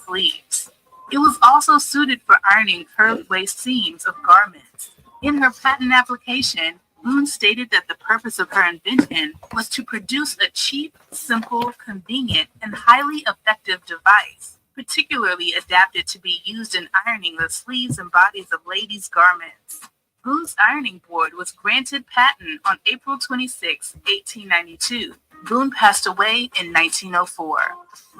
sleeves. It was also suited for ironing curved waist seams of garments. In her patent application, Boone stated that the purpose of her invention was to produce a cheap, simple, convenient, and highly effective device, particularly adapted to be used in ironing the sleeves and bodies of ladies' garments. Boone's ironing board was granted patent on April 26, 1892. Boone passed away in 1904.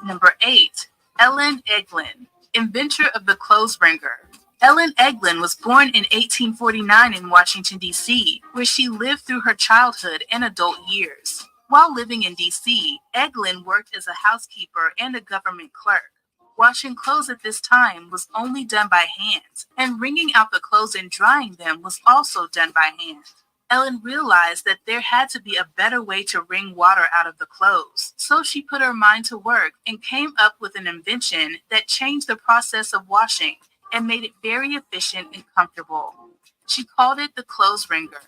Number 8. Ellen Eglin, inventor of the clothes wringer. Ellen Eglin was born in 1849 in Washington, D.C., where she lived through her childhood and adult years. While living in D.C., Eglin worked as a housekeeper and a government clerk. Washing clothes at this time was only done by hand, and wringing out the clothes and drying them was also done by hand. Ellen realized that there had to be a better way to wring water out of the clothes, so she put her mind to work and came up with an invention that changed the process of washing and made it very efficient and comfortable. She called it the clothes wringer.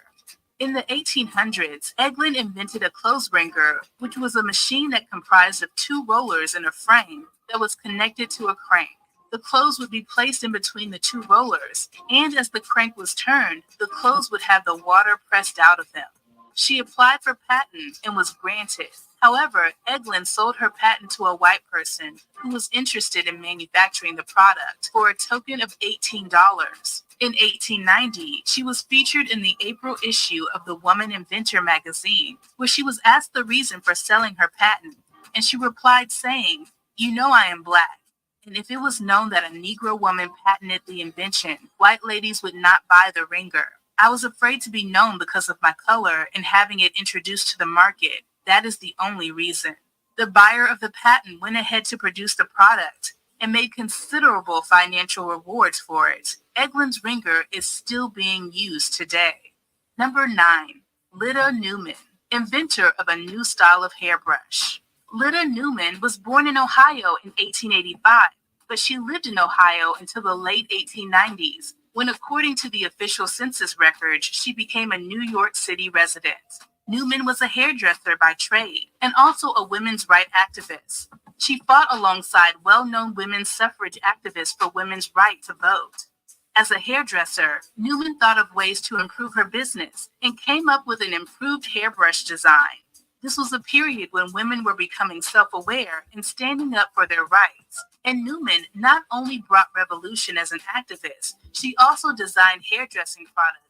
In the 1800s, Eglin invented a clothes wringer, which was a machine that comprised of two rollers and a frame that was connected to a crank. The clothes would be placed in between the two rollers, and as the crank was turned, the clothes would have the water pressed out of them. She applied for patent and was granted. However, Eglin sold her patent to a white person who was interested in manufacturing the product for a token of $18. In 1890, she was featured in the April issue of the Woman Inventor magazine, where she was asked the reason for selling her patent, and she replied saying, "You know I am black, and if it was known that a Negro woman patented the invention, white ladies would not buy the wringer. I was afraid to be known because of my color and having it introduced to the market. That is the only reason." The buyer of the patent went ahead to produce the product and made considerable financial rewards for it. Eglin's wringer is still being used today. Number 9. Lyda Newman, inventor of a new style of hairbrush. Lyda Newman was born in Ohio in 1885, but she lived in Ohio until the late 1890s, when, according to the official census records, she became a New York City resident. Newman was a hairdresser by trade and also a women's rights activist. She fought alongside well-known women's suffrage activists for women's right to vote. As a hairdresser, Newman thought of ways to improve her business and came up with an improved hairbrush design. This was a period when women were becoming self-aware and standing up for their rights. And Newman not only brought revolution as an activist, she also designed hairdressing products.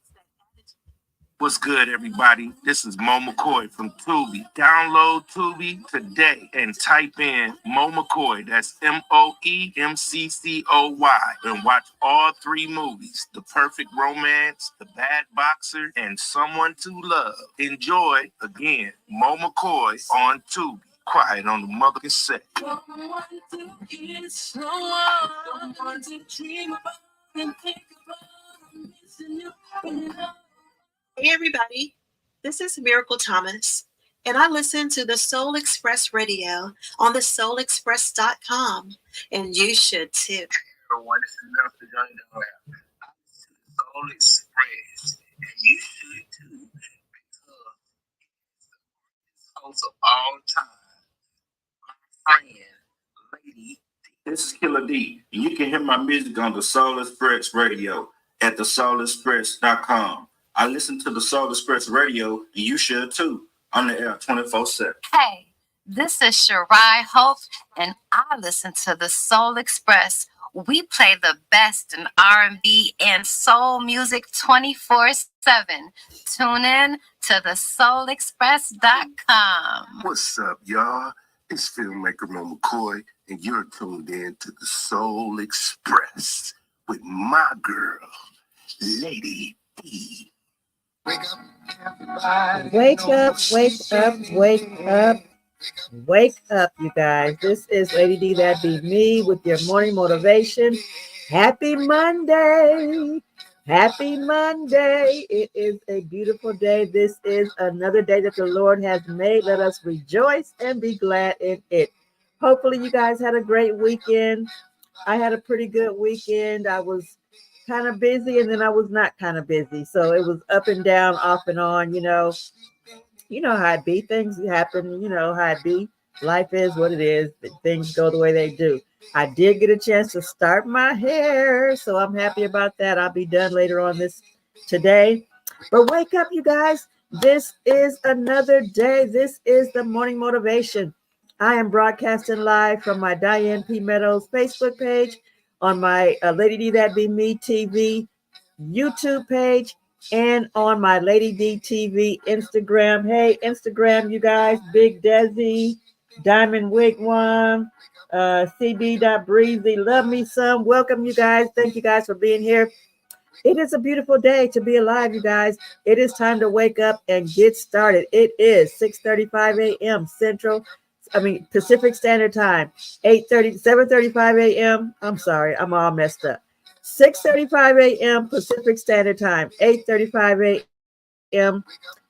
What's good, everybody? This is Mo McCoy from Tubi. Download Tubi today and type in Mo McCoy, that's MoeMcCoy, and watch all 3 movies, The Perfect Romance, The Bad Boxer, and Someone to Love. Enjoy, again, Mo McCoy on Tubi. Quiet on the motherfucking set. Hey everybody, this is Miracle Thomas, and I listen to the Soul Express Radio on the soulexpress.com, and you should too. Everyone, this is Nelson Young. I listen to the Soul Express, and you should too, because it's the host of all time, my friend, Lady D. This is Killer D, and you can hear my music on the Soul Express Radio at thesoulexpress.com. I listen to the Soul Express Radio, and you should too, on the air 24/7. Hey, this is Shirai Hope, and I listen to the Soul Express. We play the best in R&B and soul music 24/7. Tune in to thesoulexpress.com. What's up, y'all? It's filmmaker Mo McCoy, and you're tuned in to the Soul Express with my girl, Lady D. Wake up, everybody. Wake up, wake up, wake up. Wake up, you guys. This is Lady D, that be me, with your morning motivation. Happy Monday. Happy Monday. It is a beautiful day. This is another day that the Lord has made. Let us rejoice and be glad in it. Hopefully you guys had a great weekend. I had a pretty good weekend. I was kind of busy, and then I was not kind of busy. So it was up and down, off and on, you know how it be. Things happen, you know how it be. Life is what it is. Things go the way they do. I did get a chance to start my hair, so I'm happy about that. I'll be done later on this today. But wake up, you guys. This is another day. This is the morning motivation. I am broadcasting live from my Diane P. Meadows Facebook page, on my Lady D That Be Me TV YouTube page, and on my Lady D TV Instagram. Hey, Instagram, you guys, Big Desi, Diamond Wigwam, CB.Breezy, love me some. Welcome, you guys. Thank you guys for being here. It is a beautiful day to be alive, you guys. It is time to wake up and get started. It is 6:35 a.m. Pacific Standard Time, 7:35 a.m. I'm sorry, I'm all messed up. 6:35 a.m. Pacific Standard Time, 8:35 a.m.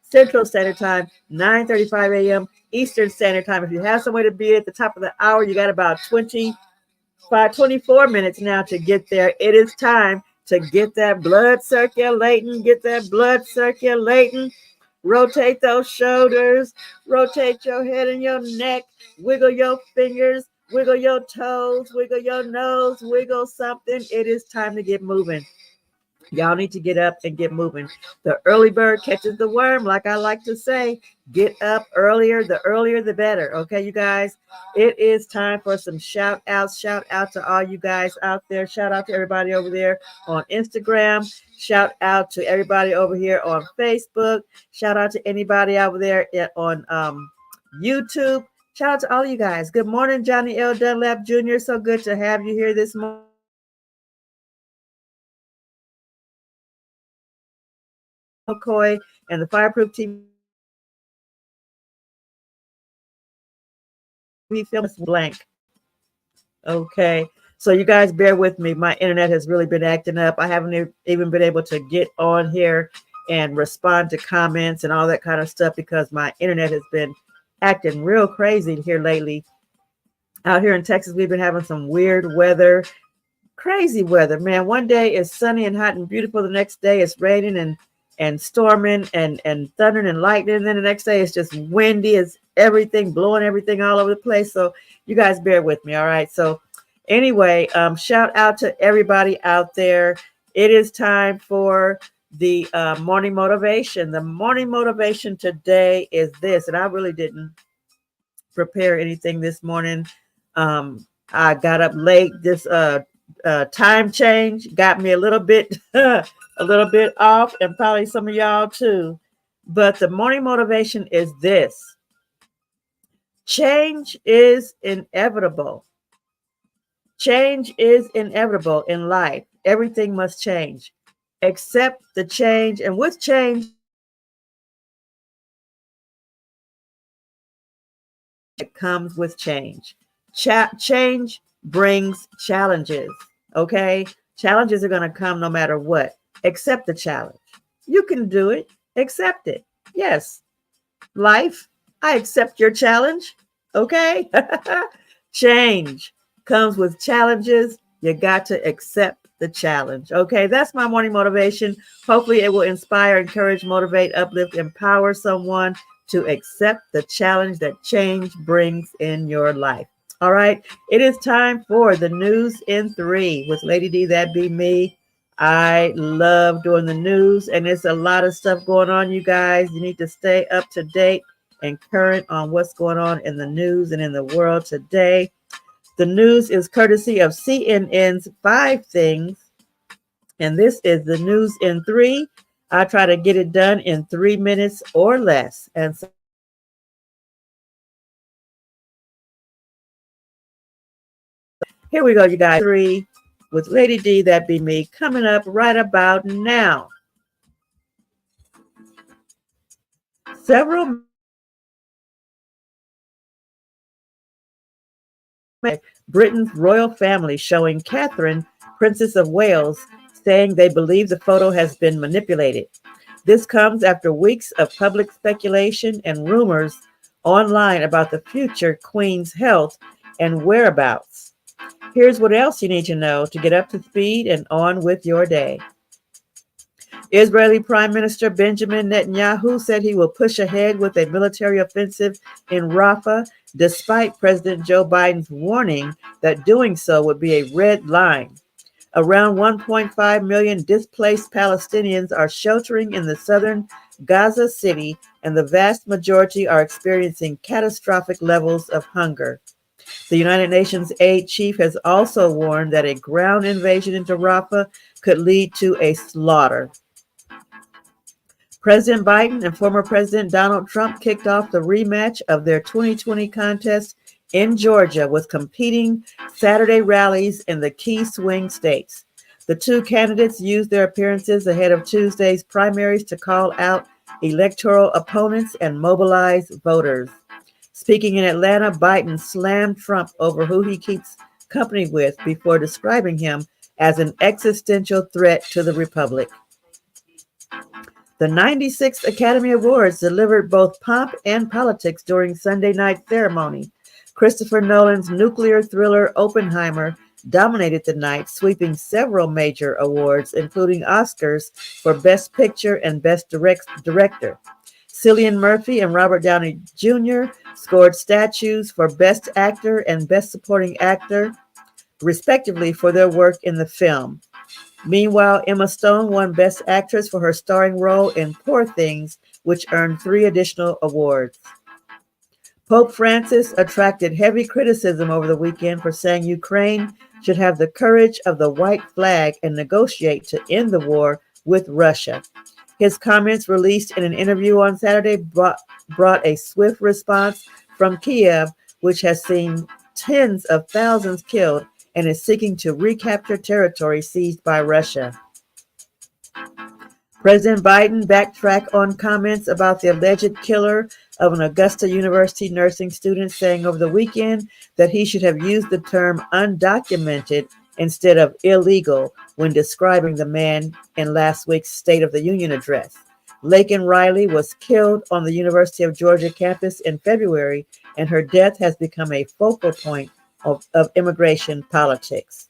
Central Standard Time, 9:35 a.m. Eastern Standard Time. If you have somewhere to be at the top of the hour, you got about 24 minutes now to get there. It is time to get that blood circulating, Rotate those shoulders, rotate your head and your neck, wiggle your fingers, wiggle your toes, wiggle your nose, wiggle something. It is time to get moving. Y'all need to get up and get moving. The early bird catches the worm, like I like to say. Get up earlier, the better. Okay, you guys? It is time for some shout outs. Shout out to all you guys out there. Shout out to everybody over there on Instagram. Shout out to everybody over here on Facebook. Shout out to anybody over there on YouTube. Shout out to all you guys. Good morning, Johnny L. Dunlap Jr. So good to have you here this morning. McCoy and the Fireproof TV film is blank. Okay, so you guys bear with me. My internet has really been acting up. I haven't even been able to get on here and respond to comments and all that kind of stuff because my internet has been acting real crazy here lately. Out here in Texas, we've been having some weird weather, crazy weather, man. One day it's sunny and hot and beautiful. The next day it's raining and storming and thundering and lightning. And then the next day it's just windy. It's everything, blowing everything all over the place. So you guys bear with me. All right. So anyway, shout out to everybody out there. It is time for the morning motivation. The morning motivation today is this, and I really didn't prepare anything this morning. I got up late. This time change got me a little bit off, and probably some of y'all too. But the morning motivation is this: change is inevitable. Change is inevitable in life. Everything must change. Accept the change, and with change, it comes with change. Change brings challenges. Okay, challenges are going to come no matter what. Accept the challenge. You can do it. Accept it. Yes. Life, I accept your challenge. Okay. Change comes with challenges. You got to accept the challenge. Okay. That's my morning motivation. Hopefully it will inspire, encourage, motivate, uplift, empower someone to accept the challenge that change brings in your life. All right. It is time for the news in 3 with Lady D That Be Me. I love doing the news, and there's a lot of stuff going on, you guys. You need to stay up to date and current on what's going on in the news and in the world today. The news is courtesy of CNN's 5 Things, and this is the news in 3. I try to get it done in 3 minutes or less. And so here we go, you guys. 3 with Lady D That Be Me coming up right about now. Several Britain's royal family showing Catherine, Princess of Wales, saying they believe the photo has been manipulated. This comes after weeks of public speculation and rumors online about the future Queen's health and whereabouts. Here's what else you need to know to get up to speed and on with your day. Israeli Prime Minister Benjamin Netanyahu said he will push ahead with a military offensive in Rafah, despite President Joe Biden's warning that doing so would be a red line. Around 1.5 million displaced Palestinians are sheltering in the southern Gaza City, and the vast majority are experiencing catastrophic levels of hunger. The United Nations aid chief has also warned that a ground invasion into Rafah could lead to a slaughter. President Biden and former President Donald Trump kicked off the rematch of their 2020 contest in Georgia with competing Saturday rallies in the key swing states. The two candidates used their appearances ahead of Tuesday's primaries to call out electoral opponents and mobilize voters. Speaking in Atlanta, Biden slammed Trump over who he keeps company with before describing him as an existential threat to the republic. The 96th Academy Awards delivered both pomp and politics during Sunday night ceremony. Christopher Nolan's nuclear thriller Oppenheimer dominated the night, sweeping several major awards, including Oscars for Best Picture and Best Director. Cillian Murphy and Robert Downey Jr. scored statues for Best Actor and Best Supporting Actor, respectively, for their work in the film. Meanwhile, Emma Stone won Best Actress for her starring role in Poor Things, which earned 3 additional awards. Pope Francis attracted heavy criticism over the weekend for saying Ukraine should have the courage of the white flag and negotiate to end the war with Russia. His comments, released in an interview on Saturday, brought a swift response from Kiev, which has seen tens of thousands killed and is seeking to recapture territory seized by Russia. President Biden backtracked on comments about the alleged killer of an Augusta University nursing student, saying over the weekend that he should have used the term undocumented instead of illegal when describing the man in last week's State of the Union address. Laken Riley was killed on the University of Georgia campus in February, and her death has become a focal point of immigration politics.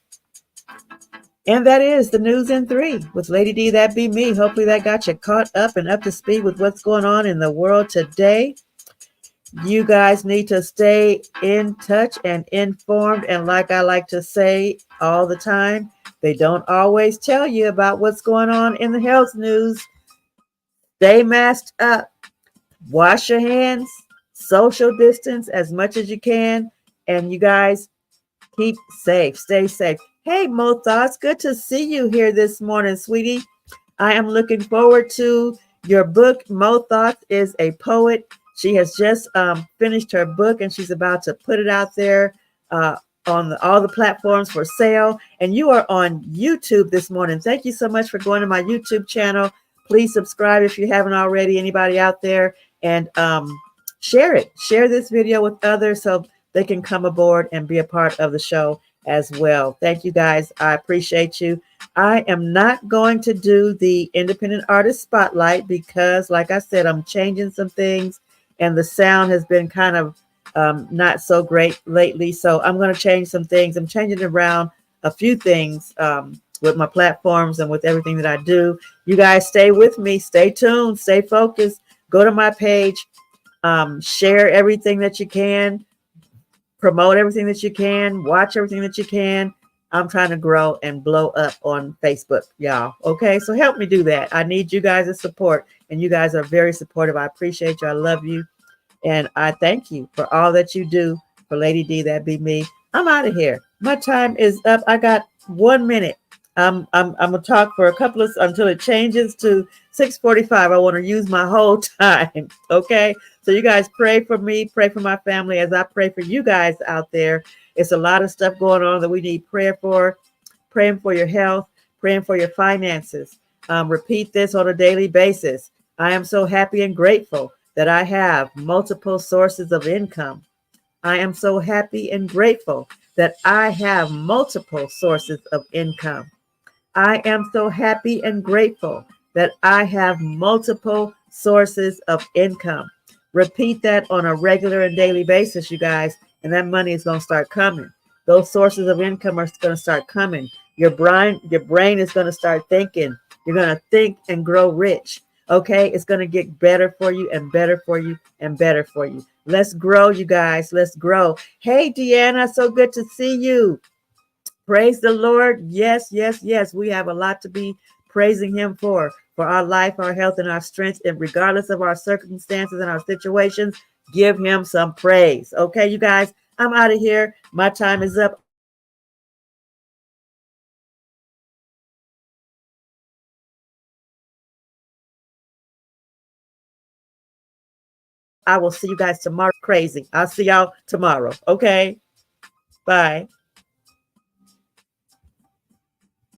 And that is the news in 3 with Lady D, that be me. Hopefully that got you caught up and up to speed with what's going on in the world today. You guys need to stay in touch and informed. And like I like to say all the time, they don't always tell you about what's going on in the health news. Stay masked up, wash your hands, social distance as much as you can. And you guys keep safe, stay safe. Hey, Mo Thoughts, good to see you here this morning, sweetie. I am looking forward to your book. Mo Thoughts is a poet. She has just finished her book and she's about to put it out there on all the platforms for sale. And you are on YouTube this morning. Thank you so much for going to my YouTube channel. Please subscribe if you haven't already, anybody out there, and share it. Share this video with others so they can come aboard and be a part of the show as well. Thank you guys. I appreciate you. I am not going to do the independent artist spotlight because, like I said, I'm changing some things and the sound has been kind of not so great lately. So I'm going to change some things. I'm changing around a few things with my platforms and with everything that I do. You guys stay with me. Stay tuned. Stay focused. Go to my page. Share everything that you can. Promote everything that you can, watch everything that you can. I'm trying to grow and blow up on Facebook, y'all. Okay, so help me do that. I need you guys' support, and you guys are very supportive. I appreciate you. I love you, and I thank you for all that you do for Lady D, that be me. I'm out of here. My time is up. I got 1 minute. I'm gonna talk for a couple of until it changes to 6:45. I want to use my whole time. Okay. So you guys pray for me, pray for my family as I pray for you guys out there. It's a lot of stuff going on that we need prayer for. Praying for your health, praying for your finances. Repeat this on a daily basis. I am so happy and grateful that I have multiple sources of income. I am so happy and grateful that I have multiple sources of income. I am so happy and grateful that I have multiple sources of income. Repeat that on a regular and daily basis, you guys, and that money is going to start coming. Those sources of income are going to start coming. Your brain is going to start thinking. You're going to think and grow rich. Okay, it's going to get better for you and better for you and better for you. Let's grow, you guys. Let's grow. Hey, Deanna, so good to see you. Praise the Lord. Yes, yes, yes. We have a lot to be praising him for our life, our health, and our strength. And regardless of our circumstances and our situations, give him some praise. Okay, you guys, I'm out of here. My time is up. I will see you guys tomorrow. Crazy. I'll see y'all tomorrow. Okay. Bye.